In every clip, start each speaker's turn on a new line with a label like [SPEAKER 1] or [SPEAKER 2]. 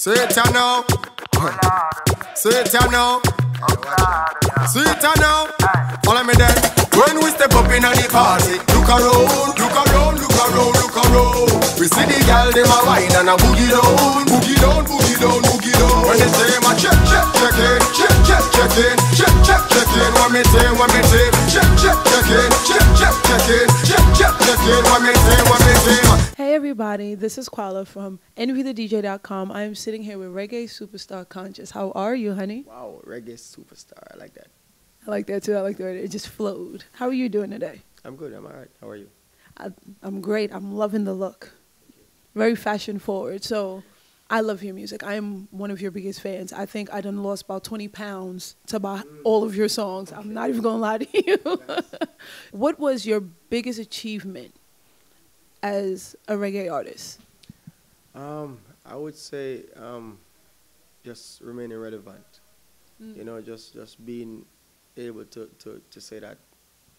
[SPEAKER 1] Say it now. Say it now. Say it now. Follow me then. When we step up in the party, look around, look around, look around, look around. We see the girl dem a wine and a boogie down, boogie down, boogie down, boogie down. When they say my check, check, check in, check, check, check in, check, check, check in. When me say, check, check, check in, check, check, check in, check, check, check in. When me say.
[SPEAKER 2] Hey everybody, this is Qualah from EnvyTheDJ.com. I am sitting here with reggae superstar Konshens. How are you, honey?
[SPEAKER 1] Wow, reggae superstar. I like that.
[SPEAKER 2] I like that too. I like the way it just flowed. How are you doing today?
[SPEAKER 1] I'm good. I'm all right. How are you?
[SPEAKER 2] I'm great. I'm loving the look. Very fashion forward. So I love your music. I am one of your biggest fans. I think I done lost about 20 pounds to buy all of your songs. I'm not even going to lie to you. What was your biggest achievement as a reggae artist?
[SPEAKER 1] I would say just remaining relevant. You know, just being able to say that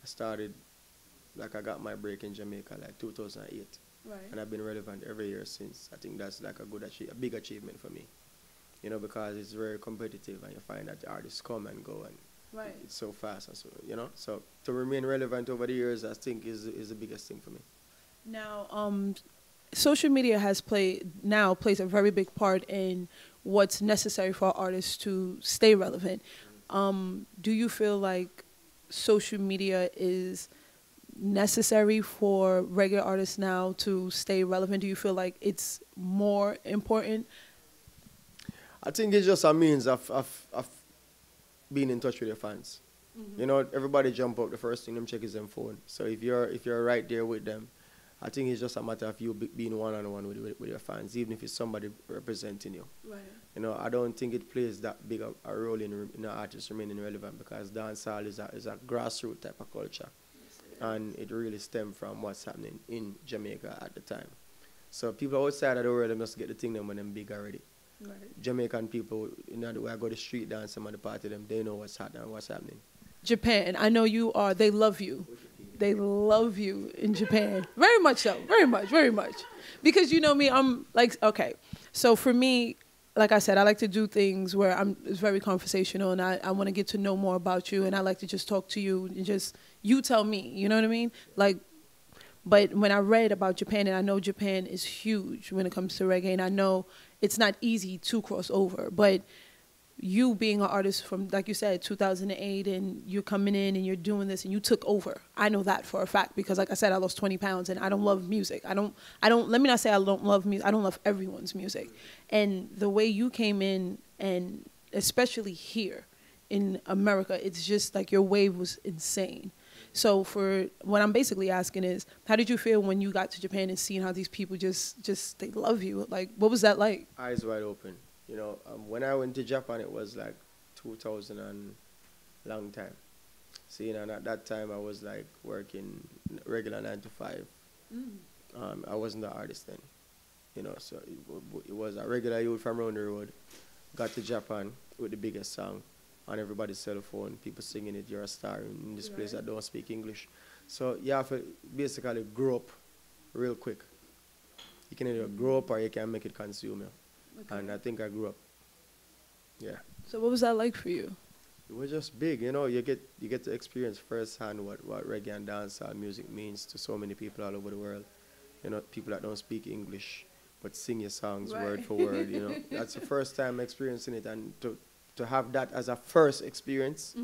[SPEAKER 1] I started, like I got my break in Jamaica like 2008.
[SPEAKER 2] Right. And
[SPEAKER 1] I've been relevant every year since. I think that's like a big achievement for me. You know, because it's very competitive and you find that the artists come and go and
[SPEAKER 2] right.
[SPEAKER 1] It's so fast and so, you know. So to remain relevant over the years, I think is the biggest thing for me. Now,
[SPEAKER 2] social media plays a very big part in what's necessary for artists to stay relevant. Do you feel like social media is necessary for reggae artists now to stay relevant? Do you feel like it's more important?
[SPEAKER 1] I think it's just a means of being in touch with your fans. You know, everybody jump up, the first thing them check is their phone. So if you're right there with them, I think it's just a matter of you being one-on-one with your fans, even if it's somebody representing you. Right. You know, I don't think it plays that big a role in an artist remaining relevant, because dancehall is a grassroots type of culture. Yes, and it really stems from what's happening in Jamaica at the time. So people outside of the world, they must get the thing them when they're big already. Right. Jamaican people, you know, the way I go to the street dance, some of the party, they know what's happening.
[SPEAKER 2] Japan, I know you are, they love you. They love you in Japan. Very much so. Very much, very much. Because you know me, I'm like, okay. So for me, like I said, I like to do things where it's very conversational, and I want to get to know more about you, and I like to just talk to you and just, you tell me, you know what I mean? Like, but when I read about Japan, and I know Japan is huge when it comes to reggae, and I know it's not easy to cross over, but you being an artist from, like you said, 2008, and you're coming in and you're doing this and you took over. I know that for a fact, because like I said, I lost 20 pounds and I don't love music. I don't, let me not say I don't love music. I don't love everyone's music. And the way you came in, and especially here in America, it's just like your wave was insane. So for what I'm basically asking is, how did you feel when you got to Japan and seeing how these people just they love you? Like, what was that like?
[SPEAKER 1] Eyes wide open. You know, when I went to Japan, it was like 2000 and long time. See, and at that time, I was like working regular 9 to 5. I wasn't the artist then, you know. So it was a regular youth from around the road. Got to Japan with the biggest song on everybody's cell phone. People singing it. You're a star in this place that don't speak English. So you have to basically grow up real quick. You can either grow up or you can make it consume you. Okay. And I think I grew up. Yeah.
[SPEAKER 2] So what was that like for you?
[SPEAKER 1] It was just big, you know. You get to experience firsthand what reggae and dancehall music means to so many people all over the world. You know, people that don't speak English but sing your songs word for word. You know, that's the first time experiencing it, and to have that as a first experience,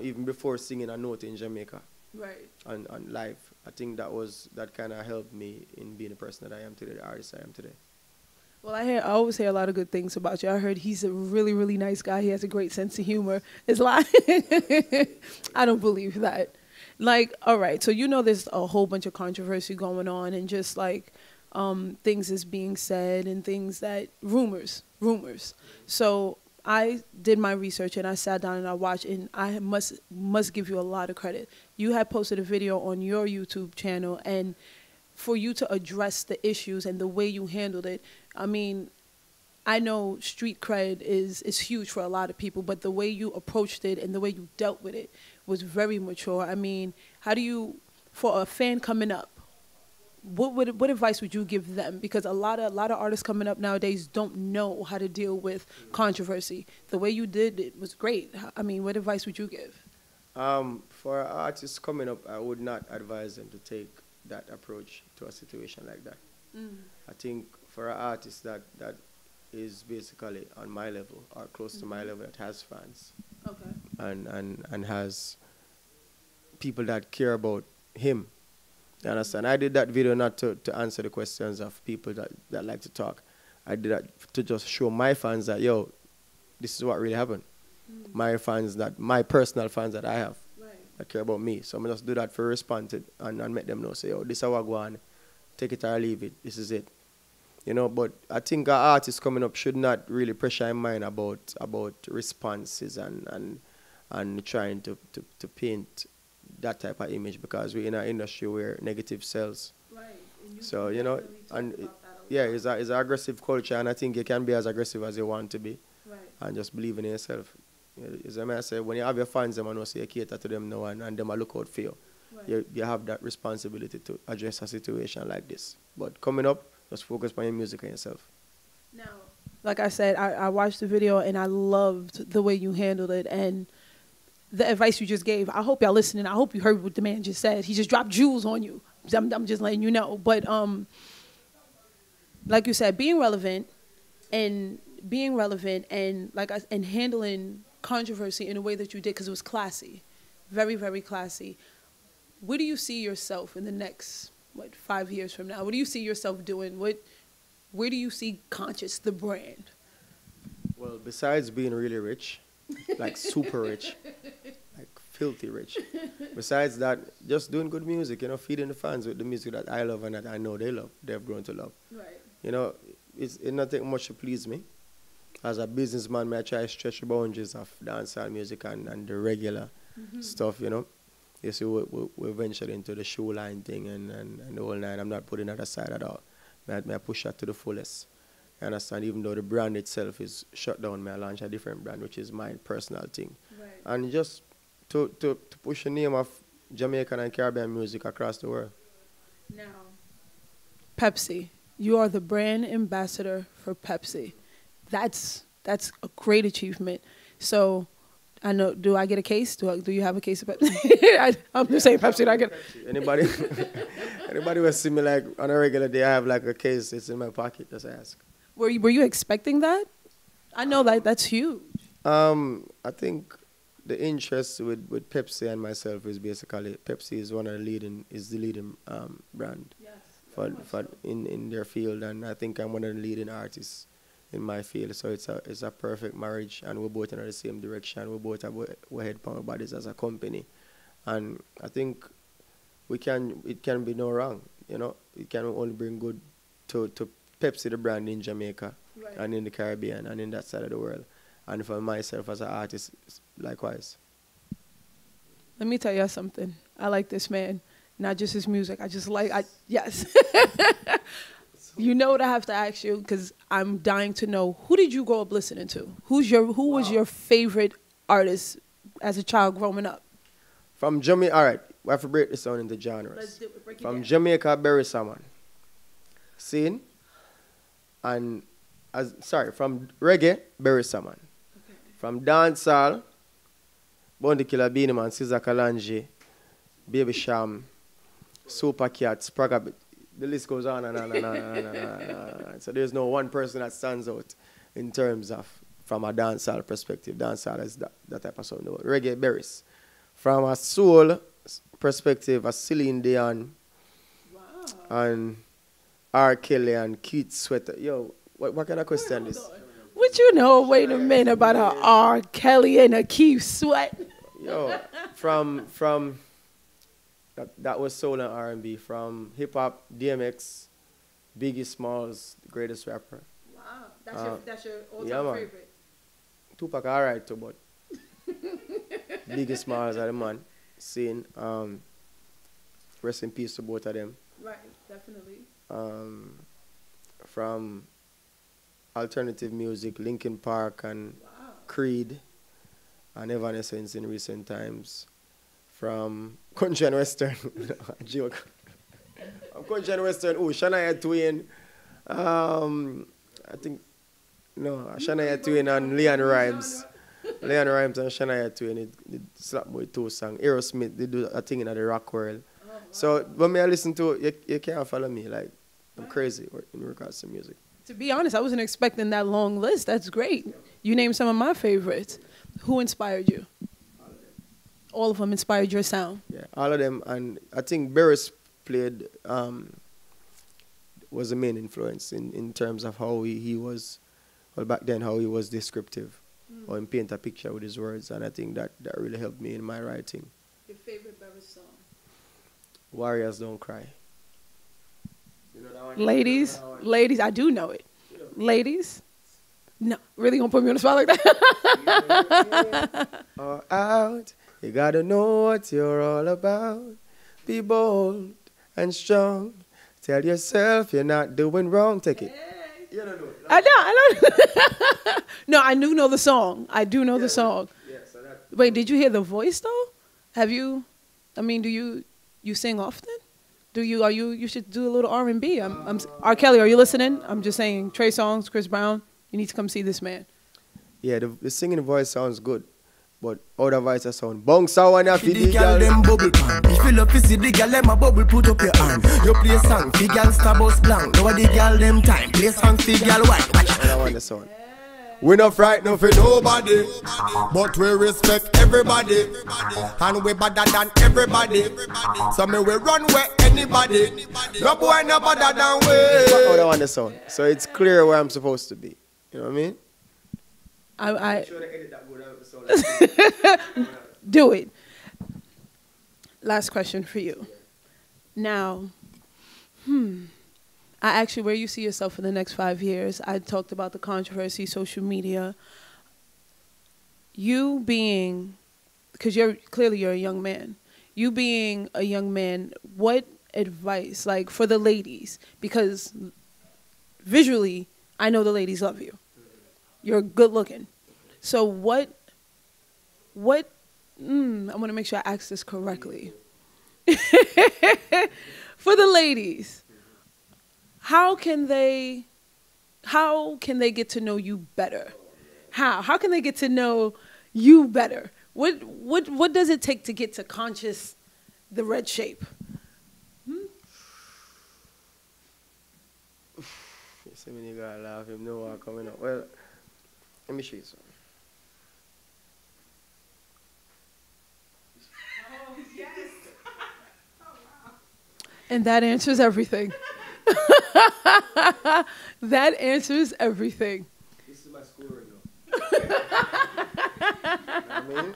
[SPEAKER 1] even before singing a note in Jamaica, right, on live. I think that kind of helped me in being the person that I am today, the artist I am today.
[SPEAKER 2] Well, I always hear a lot of good things about you. I heard he's a really, really nice guy. He has a great sense of humor. It's like, I don't believe that. Like, all right, so you know there's a whole bunch of controversy going on, and just like things is being said and things that, rumors. So I did my research and I sat down and I watched, and I must give you a lot of credit. You had posted a video on your YouTube channel, and for you to address the issues and the way you handled it, I mean, I know street cred is huge for a lot of people, but the way you approached it and the way you dealt with it was very mature. I mean, how do you, for a fan coming up, what advice would you give them? Because a lot of artists coming up nowadays don't know how to deal with controversy. The way you did it was great. I mean, what advice would you give?
[SPEAKER 1] For artists coming up, I would not advise them to take that approach to a situation like that. I think for an artist that is basically on my level or close to my level, that has fans,
[SPEAKER 2] Okay.
[SPEAKER 1] and has people that care about him. You understand? I did that video not to answer the questions of people that like to talk. I did that to just show my fans that, yo, this is what really happened. My fans, my personal fans that I have, that care about me. So I'm just do that for respond to and make them know, say, yo, this is how I go on. Take it or leave it. This is it. You know, but I think our artists coming up should not really pressure in mind about responses and trying to paint that type of image, because we're in an industry where negative sells. Right. So, you know, and it's an aggressive culture, and I think you can be as aggressive as you want to be. Right. And just believe in yourself. As I say, when you have your fans, them, I know, so you cater to them now, and them look out for you. Right. You have that responsibility to address a situation like this. But coming up, just focus on your music and yourself.
[SPEAKER 2] Now, like I said, I watched the video and I loved the way you handled it and the advice you just gave. I hope y'all listening. I hope you heard what the man just said. He just dropped jewels on you. I'm just letting you know. But like you said, being relevant and handling controversy in a way that you did, because it was classy, very, very classy. Where do you see yourself in the next 5 years from now? What do you see yourself doing? Where do you see Konshens, the brand? Well,
[SPEAKER 1] besides being really rich, like super rich, like filthy rich. Besides that, just doing good music, you know, feeding the fans with the music that I love and that I know they've grown to love. Right. You know, it's not taking much to please me. As a businessman, I try to stretch the boundaries of dancehall music and the regular stuff, you know. You see, we ventured into the shoe line thing and the whole nine. I'm not putting that aside at all. I push that to the fullest. You understand? Even though the brand itself is shut down, I launch a different brand, which is my personal thing. Right. And just to push the name of Jamaican and Caribbean music across the world.
[SPEAKER 2] Now, Pepsi. You are the brand ambassador for Pepsi. That's a great achievement. So, I know. Do I get a case? Do you have a case of Pepsi? I'm just saying Pepsi. I get
[SPEAKER 1] anybody. Anybody will see me like on a regular day. I have like a case. It's in my pocket. Just ask.
[SPEAKER 2] Were you expecting that? I know that's huge.
[SPEAKER 1] I think the interest with Pepsi and myself is basically Pepsi is the leading brand for in their field, and I think I'm one of the leading artists in my field. So it's a perfect marriage, and we're both in the same direction. We both have we head power bodies as a company, and I think it can be no wrong. You know, it can only bring good to Pepsi, the brand in Jamaica, right, and in the Caribbean and in that side of the world, and for myself as an artist, likewise.
[SPEAKER 2] Let me tell you something. I like this man, not just his music. Yes. You know what I have to ask you, because I'm dying to know, who did you grow up listening to? Who was your favorite artist as a child growing up?
[SPEAKER 1] From Jamaica, all right, we have to break this down into genres.
[SPEAKER 2] Let's do it. Break it
[SPEAKER 1] From
[SPEAKER 2] down.
[SPEAKER 1] Jamaica, Barry Salmon. Scene. And, from reggae, Barry Salmon. Okay. From dancehall, Bounty Killer, Beanie Man, Caesar Kalanji, Baby Sham, Super Cat, Spragga. The list goes on and on and on and on and on. So there's no one person that stands out in terms of, from a dancehall perspective. Dancehall is that type of sound. Reggae, Berries. From a soul perspective, a Celine Dion, and R. Kelly and Keith Sweat. Yo, what kind of question is this?
[SPEAKER 2] What you know, wait a minute, about a R. Kelly and a Keith Sweat?
[SPEAKER 1] Yo, from that was soul and R&B. From hip-hop, DMX, Biggie Smalls, the greatest rapper.
[SPEAKER 2] Wow, that's your all-time favorite.
[SPEAKER 1] Tupac, all right, too, but Biggie Smalls are the man. Scene, rest in peace to both of them.
[SPEAKER 2] Right, definitely.
[SPEAKER 1] From alternative music, Linkin Park and Creed, and Evanescence in recent times. From country and western, joke. Konshens Western. Oh, Shania Twain. I think, no, Shania Twain and Leon Rhymes. Leon Rhymes and Shania Twain, they slap with 2 songs. Aerosmith, they do a thing in the rock world. So when I listen to it, you can't follow me. Like, I'm crazy in regards to music.
[SPEAKER 2] To be honest, I wasn't expecting that long list. That's great. You named some of my favorites. Who inspired you? All of them inspired your sound.
[SPEAKER 1] Yeah, all of them. And I think Barris played, was the main influence in terms of how he was, well, back then, how he was descriptive. Or him paint a picture with his words. And I think that really helped me in my writing.
[SPEAKER 2] Your favorite Barris song?
[SPEAKER 1] Warriors Don't Cry. You know that one?
[SPEAKER 2] Ladies, I do know it.
[SPEAKER 1] You know.
[SPEAKER 2] Ladies? No, really gonna put me on the spot like that?
[SPEAKER 1] Out, you gotta know what you're all about. Be bold and strong. Tell yourself you're not doing wrong. Take it. You don't know it.
[SPEAKER 2] I know. No, I do know the song. I do know the song.
[SPEAKER 1] Yeah, so that.
[SPEAKER 2] Wait, did you hear the voice though? Have you? I mean, do you sing often? You should do a little R&B. R. Kelly, are you listening? I'm just saying, Trey Songz, Chris Brown, you need to come see this man.
[SPEAKER 1] Yeah, the singing voice sounds good, but other voice sound bounce out when you feel
[SPEAKER 3] the girl them bubble pan. If you love to see the girl them a bubble, put up your hand. You play song, the girl Starbucks blank. Now the girl them time, play song, the girl white.
[SPEAKER 1] I want the sound. We not frightened for nobody, but we respect everybody, and we better than everybody. So me we run where anybody. No boy no better than we. I want the sound, so it's clear where I'm supposed to be. You know what I mean?
[SPEAKER 2] Do it. Last question for you. Now, I asked you where you see yourself in the next 5 years. I talked about the controversy, social media. You being, because you're a young man. You being a young man, what advice, like for the ladies? Because visually, I know the ladies love you. You're good looking. So I want to make sure I ask this correctly. For the ladies. How can they get to know you better? How can they get to know you better? What does it take to get to Konshens, the red shape?
[SPEAKER 1] You see me, you gotta laugh. Him know what coming up. Well, let me show you something.
[SPEAKER 2] Oh yes. Oh, wow. And that answers everything. That answers everything.
[SPEAKER 1] This is my school ring, though. You know what I mean?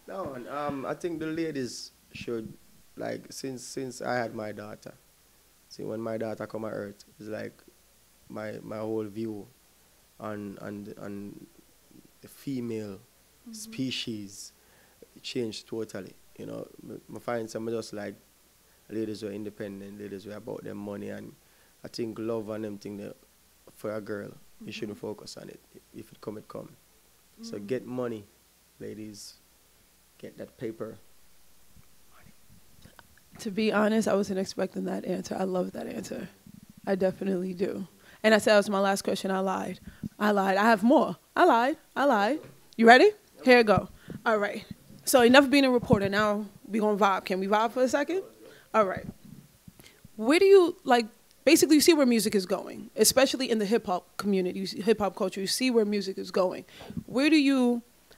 [SPEAKER 1] No, I think the ladies should, like, since I had my daughter, see, when my daughter come on earth, it's like my whole view on the female species changed totally. You know, I find some just like ladies who are independent, ladies who are about their money, and I think love and them thing that for a girl, you shouldn't focus on it. If it come, it come. So get money, ladies. Get that paper. Money.
[SPEAKER 2] To be honest, I wasn't expecting that answer. I love that answer. I definitely do. And I said that was my last question. I lied. I have more. I lied. You ready? Here we go. All right. So enough being a reporter. Now we gonna vibe. Can we vibe for a second? All right. Where do you, like, basically you see where music is going, especially in the hip-hop community, hip-hop culture, you see where music is going.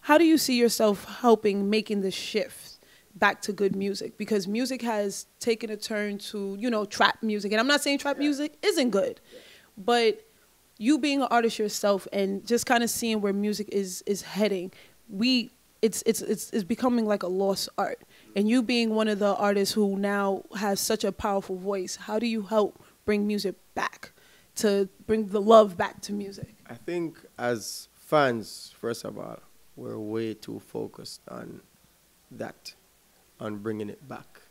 [SPEAKER 2] How do you see yourself helping making this shift back to good music? Because music has taken a turn to, trap music. And I'm not saying trap music isn't good, but you being an artist yourself and just kind of seeing where music is heading, it's becoming like a lost art. And you being one of the artists who now has such a powerful voice, how do you help bring music back, to bring the love back to music?
[SPEAKER 1] I think as fans, first of all, we're way too focused on that, on bringing it back.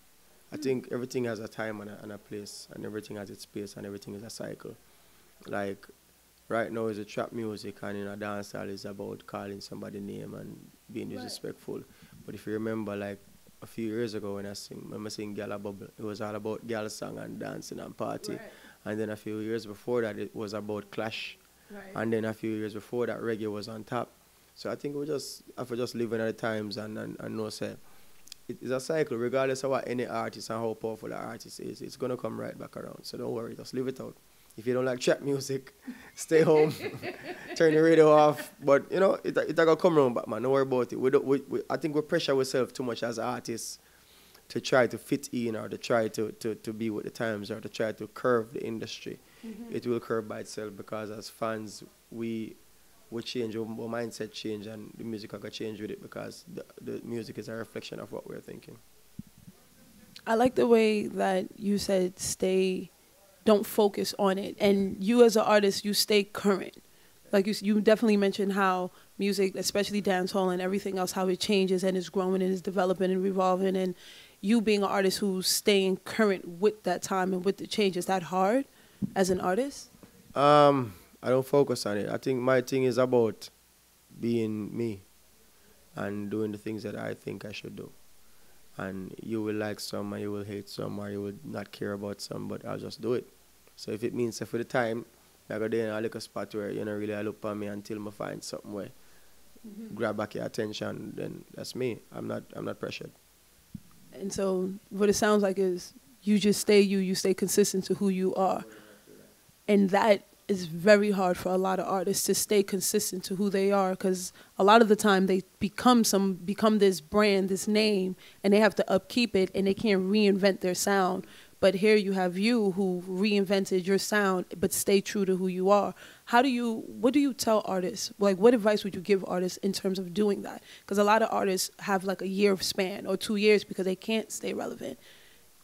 [SPEAKER 1] I think everything has a time and a place, and everything has its space, and everything is a cycle. Like, right now is a trap music, and dancehall is about calling somebody's name and being disrespectful. But if you remember, like, a few years ago when I sing Gala Bubble. It was all about girl song and dancing and party.
[SPEAKER 2] Right.
[SPEAKER 1] And then a few years before that, it was about clash.
[SPEAKER 2] Right.
[SPEAKER 1] And then a few years before that, reggae was on top. So I think we just have to just living at the times and know, say, it's a cycle, regardless of what any artist and how powerful the artist is. It's going to come right back around. So don't worry, just live it out. If you don't like trap music, stay home, turn the radio off. But, you know, it's going to come around back, man. Don't worry about it. I think we pressure ourselves too much as artists to try to fit in or to try to be with the times or to try to curve the industry. Mm-hmm. It will curve by itself because as fans, we change, our mindset change, and the music will change with it because the music is a reflection of what we're thinking.
[SPEAKER 2] I like the way that you said don't focus on it. And you as an artist, you stay current. Like you definitely mentioned how music, especially dancehall and everything else, how it changes and is growing and is developing and revolving. And you being an artist who's staying current with that time and with the change, is that hard as an artist?
[SPEAKER 1] I don't focus on it. I think my thing is about being me and doing the things that I think I should do. And you will like some, or you will hate some, or you will not care about some, but I'll just do it. So if it means that for the time, I go there and I look a spot where you know really I look for me until I find something where grab back your attention, then that's me. I'm not pressured.
[SPEAKER 2] And so what it sounds like is you just stay you stay consistent to who you are. And that is very hard for a lot of artists to stay consistent to who they are, because a lot of the time they become this brand, this name, and they have to upkeep it and they can't reinvent their sound. But here you have you who reinvented your sound but stay true to who you are. What do you tell artists? Like, what advice would you give artists in terms of doing that? Because a lot of artists have like a year of span or 2 years because they can't stay relevant.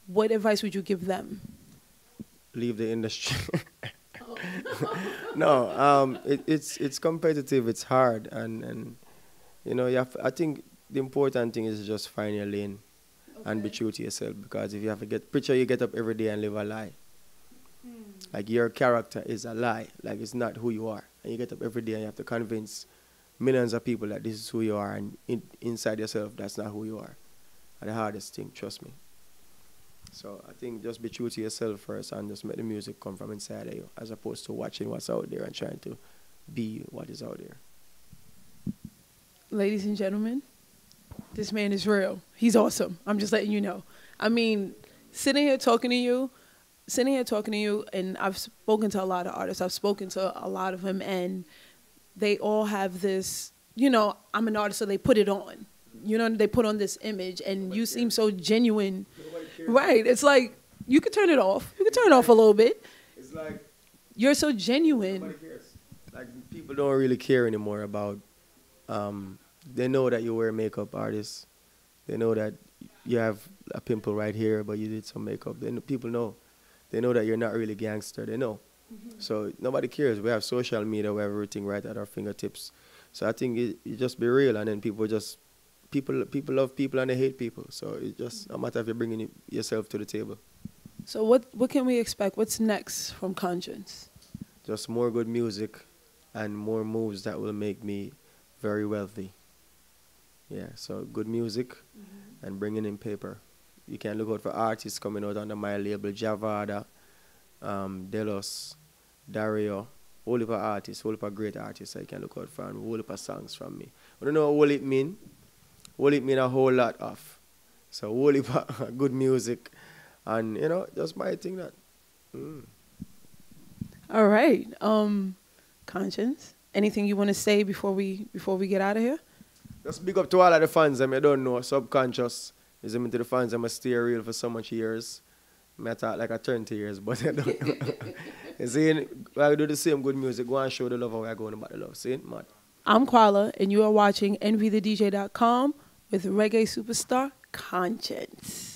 [SPEAKER 2] What advice would you give them?
[SPEAKER 1] Leave the industry. No, it's competitive. It's hard, and you know I think the important thing is just find your lane and be true to yourself. Because if you have to you get up every day and live a lie. Like your character is a lie. Like it's not who you are, and you get up every day and you have to convince millions of people that this is who you are, and inside yourself that's not who you are. And the hardest thing, trust me. So I think just be true to yourself first and just make the music come from inside of you, as opposed to watching what's out there and trying to be what is out there.
[SPEAKER 2] Ladies and gentlemen, this man is real. He's awesome. I'm just letting you know. I mean, sitting here talking to you, and I've spoken to a lot of artists. I've spoken to a lot of them, and they all have this, you know, I'm an artist, so they put it on. You know, they put on this image, and you seem so genuine. Right. It's like, you could turn it off. You could turn it off a little bit.
[SPEAKER 1] It's like,
[SPEAKER 2] you're so genuine.
[SPEAKER 1] Nobody cares. Like, people don't really care anymore about, they know that you were a makeup artist. They know that you have a pimple right here, but you did some makeup. People know. They know that you're not really gangster. They know. So nobody cares. We have social media. We have everything right at our fingertips. So I think you just be real, and then people love people and they hate people. So it's just a matter of you bringing yourself to the table.
[SPEAKER 2] So what can we expect? What's next from Konshens?
[SPEAKER 1] Just more good music and more moves that will make me very wealthy. Yeah, so good music and bringing in paper. You can look out for artists coming out under my label, Javada, Delos, Dario, whole heap of artists, whole heap of great artists that you can look out for, and whole heap of songs from me. I don't know what it mean. What it mean a whole lot of. So whole heap of good music, and you know, just my thing that.
[SPEAKER 2] All right, Konshens, anything you want to say before we get out of here?
[SPEAKER 1] Just big up to all of the fans. I don't know, subconscious is into the fans. I'm stay real for so much years. I thought like I turned 2 years, but I don't know. You see, I do the same good music. Go and show the love how I go about the love. See it, man.
[SPEAKER 3] I'm Qualah, and you are watching EnvyTheDJ.com with reggae superstar Konshens.